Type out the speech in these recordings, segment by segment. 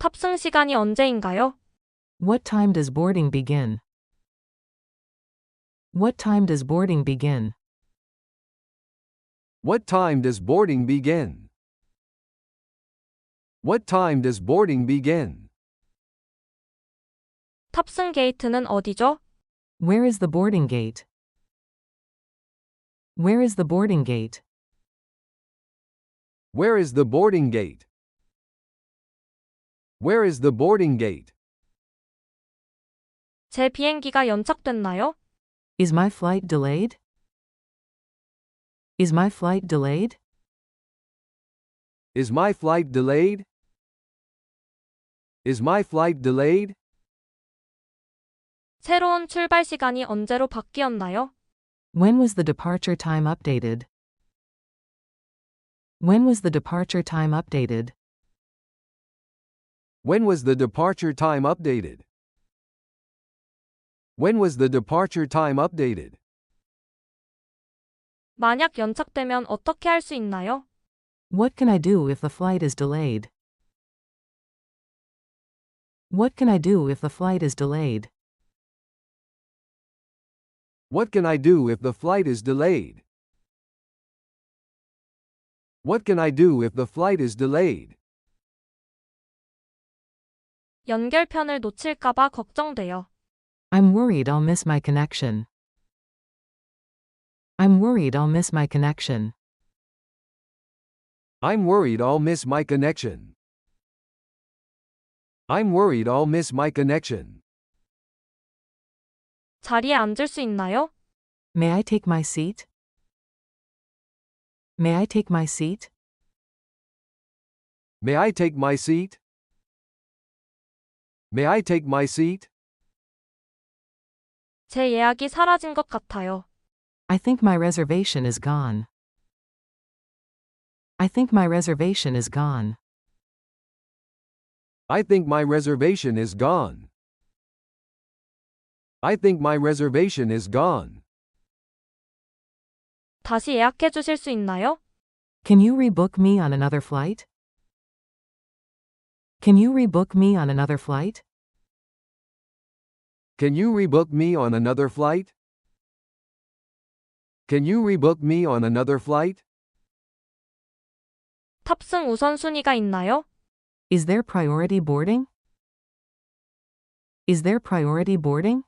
탑승 시간이 언제인가요? What time does boarding begin? What time does boarding begin? What time does boarding begin? What time does boarding begin? 탑승 게이트는 어디죠? Where is the boarding gate? Where is the boarding gate? Where is the boarding gate? Where is the boarding gate? 제 비행기가 연착됐나요? Is my flight delayed? Is my flight delayed? Is my flight delayed? Is my flight delayed? 새로운 출발 시간이 언제로 바뀌었나요? When was the departure time updated? When was the departure time updated? When was the departure time updated? When was the departure time updated? 만약 연착되면 어떻게 할 수 있나요? What can I do if the flight is delayed? What can I do if the flight is delayed? What can I do if the flight is delayed? What can I do if the flight is delayed? 연결편을 놓칠까봐 걱정돼요. I'm worried I'll miss my connection. I'm worried I'll miss my connection. I'm worried I'll miss my connection. I'm worried I'll miss my connection. 자리에 앉을 수 있나요? May I take my seat? May I take my seat? May I take my seat? May I take my seat? 제 예약이 사라진 것 같아요. I think my reservation is gone. I think my reservation is gone. I think my reservation is gone. I think my reservation is gone. 다시 예약해 주실 수 있나요? Can you rebook me on another flight? Can you rebook me on another flight? Can you rebook me on another flight? Can you rebook me on another flight? 탑승 우선순위가 있나요? Is there priority boarding? Is there priority boarding?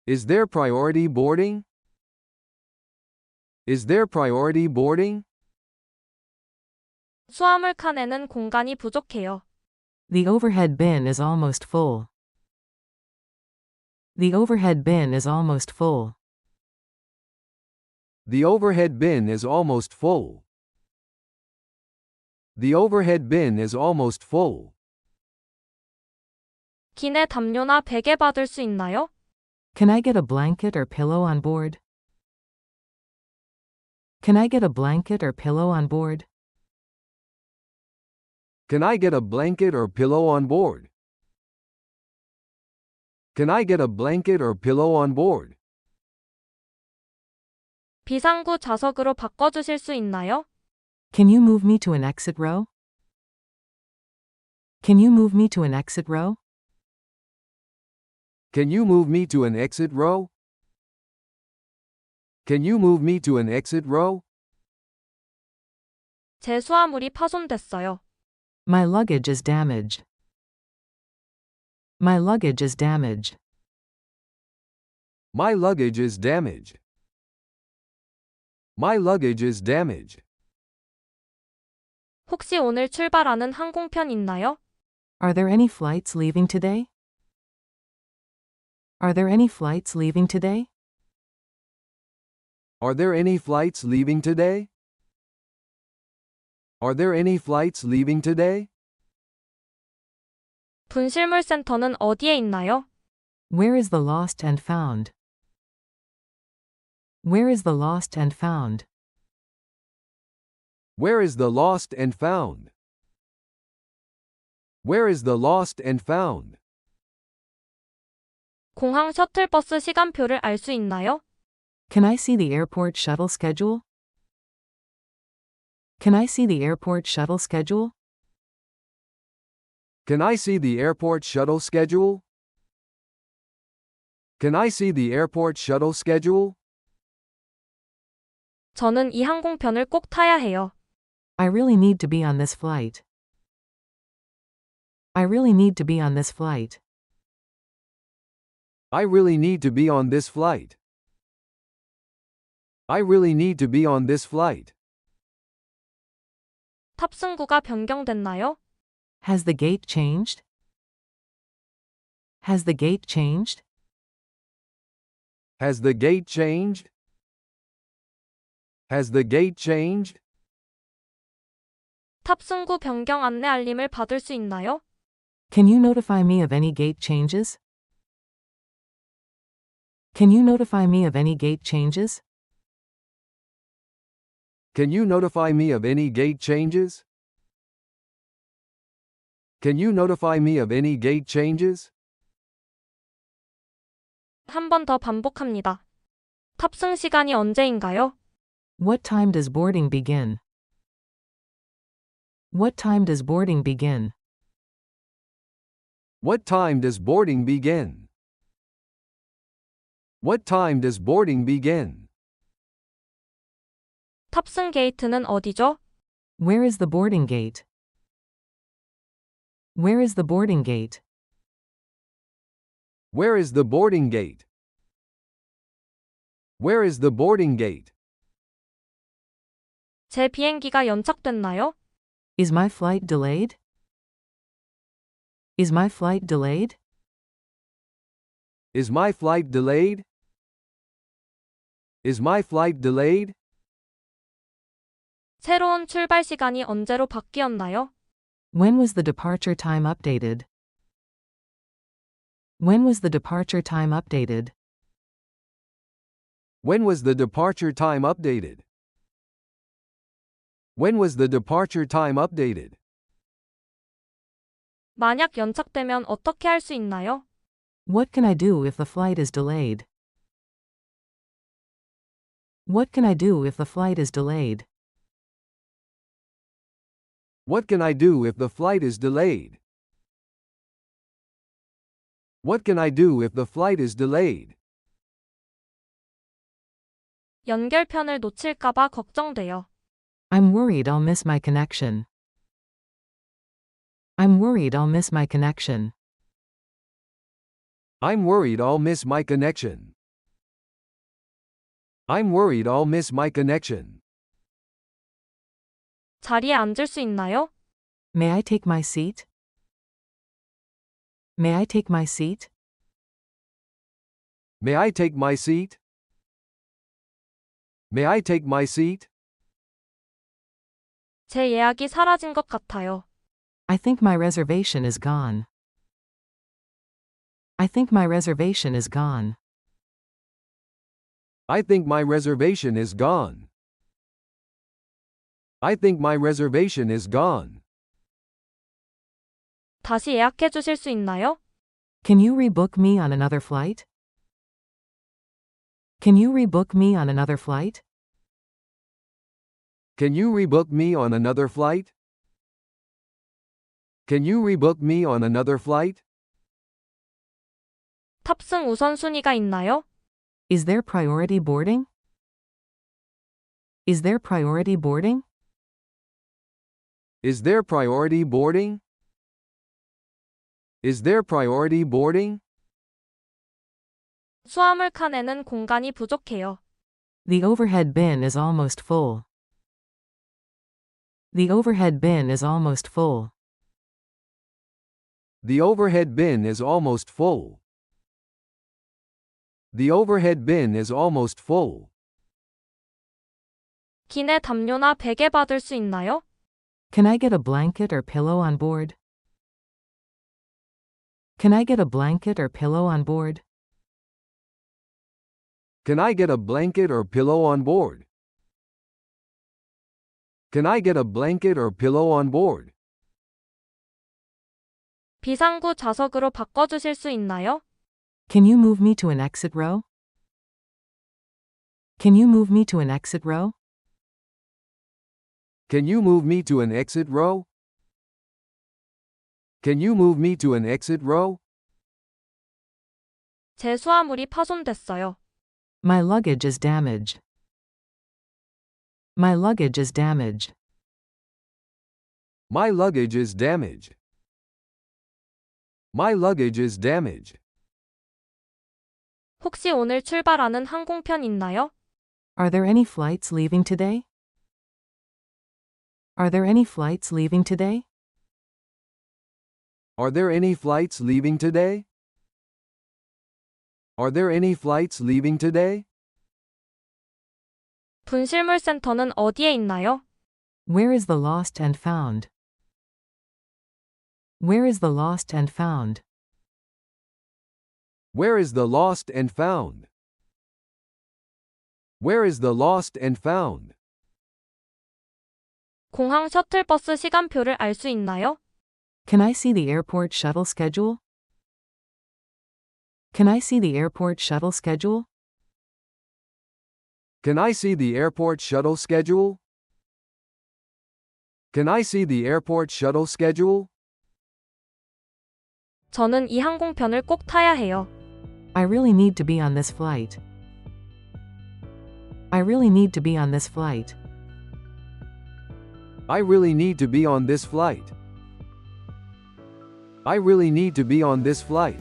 Is there priority boarding? Is there priority boarding? 수화물 칸에는 공간이 부족해요. The overhead bin is almost full. The overhead bin is almost full. The overhead bin is almost full. The overhead bin is almost full. 기내 담요나 베개 받을 수 있나요? Can I get a blanket or pillow on board? Can I get a blanket or pillow on board? Can I get a blanket or pillow on board? Can I get a blanket or pillow on board? 비상구 좌석으로 바꿔주실 수 있나요? Can you move me to an exit row? Can you move me to an exit row? Can you move me to an exit row? Can you move me to an exit row? 제 수화물이 파손됐어요. My luggage is damaged. My luggage is damaged. My luggage is damaged. My luggage is damaged. 혹시 오늘 출발하는 항공편 있나요? Are there any flights leaving today? Are there any flights leaving today? Are there any flights leaving today? Are there any flights leaving today? 분실물 센터는 어디에 있나요? Where is the lost and found? Where is the lost and found? Where is the lost and found? Where is the lost and found? 공항 셔틀버스 시간표를 알 수 있나요? Can I see the airport shuttle schedule? Can I see the airport shuttle schedule? Can I see the airport shuttle schedule? Can I see the airport shuttle schedule? 저는 이 항공편을 꼭 타야 해요. I really need to be on this flight. I really need to be on this flight. I really need to be on this flight. I really need to be on this flight. 탑승구가 변경됐나요? Has the gate changed? Has the gate changed? Has the gate changed? Has the gate changed? 탑승구 변경 안내 알림을 받을 수 있나요? Can you notify me of any gate changes? Can you notify me of any gate changes? Can you notify me of any gate changes? Can you notify me of any gate changes? 한 번 더 반복합니다. 탑승 시간이 언제인가요? What time does boarding begin? What time does boarding begin? What time does boarding begin? What time does boarding begin? 탑승 게이트는 어디죠? Where is the boarding gate? Where is the boarding gate? Where is the boarding gate? Where is the boarding gate? 제 비행기가 연착됐나요? Is my flight delayed? Is my flight delayed? Is my flight delayed? Is my flight delayed? 새로운 출발 시간이 언제로 바뀌었나요? When was the departure time updated? When was the departure time updated? When was the departure time updated? When was the departure time updated? 만약 연착되면 어떻게 할 수 있나요? What can I do if the flight is delayed? What can I do if the flight is delayed? What can I do if the flight is delayed? What can I do if the flight is delayed? 연결편을 놓칠까봐 걱정돼요. I'm worried I'll miss my connection. I'm worried I'll miss my connection. I'm worried I'll miss my connection. I'm worried I'll miss my connection. 자리에 앉을 수 있나요? May I take my seat? May I take my seat? May I take my seat? May I take my seat? 제 예약이 사라진 것 같아요. I think my reservation is gone. I think my reservation is gone. I think my reservation is gone. I think my reservation is gone. 다시 예약해 주실 수 있나요? Can you rebook me on another flight? Can you rebook me on another flight? Can you rebook me on another flight? Can you rebook me on another flight? 탑승 우선순위가 있나요? Is there priority boarding? Is there priority boarding? Is there priority boarding? Is there priority boarding? 수화물 칸에는 공간이 부족해요. The overhead bin is almost full. The overhead bin is almost full. The overhead bin is almost full. The overhead bin is almost full. 기내 담요나 베개 받을 수 있나요? Can I get a blanket or pillow on board? Can I get a blanket or pillow on board? Can I get a blanket or pillow on board? Can I get a blanket or pillow on board? 비상구 좌석으로 바꿔주실 수 있나요? Can you move me to an exit row? Can you move me to an exit row? Can you move me to an exit row? Can you move me to an exit row? 제 수화물이 파손됐어요. My luggage is damaged. My luggage is damaged. My luggage is damaged. My luggage is damaged. 혹시 오늘 출발하는 항공편 있나요? Are there any flights leaving today? Are there any flights leaving today? Are there any flights leaving today? Are there any flights leaving today? 분실물 센터는 어디에 있나요? Where is the lost and found? Where is the lost and found? Where is the lost and found? Where is the lost and found? 공항 셔틀버스 시간표를 알 수 있나요? Can I see the airport shuttle schedule? Can I see the airport shuttle schedule? Can I see the airport shuttle schedule? Can I see the airport shuttle schedule? 저는 이 항공편을 꼭 타야 해요. I really need to be on this flight. I really need to be on this flight. I really need to be on this flight. I really need to be on this flight.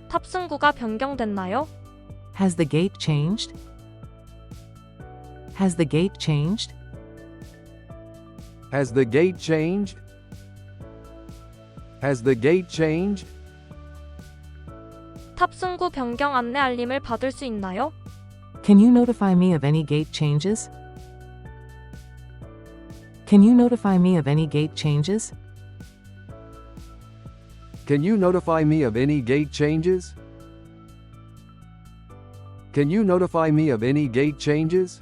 탑승구가 변경됐나요? Has the gate changed? Has the gate changed? Has the gate changed? Has the gate changed? 탑승구 변경 안내 알림을 받을 수 있나요? Can you notify me of any gate changes? Can you notify me of any gate changes? Can you notify me of any gate changes? Can you notify me of any gate changes?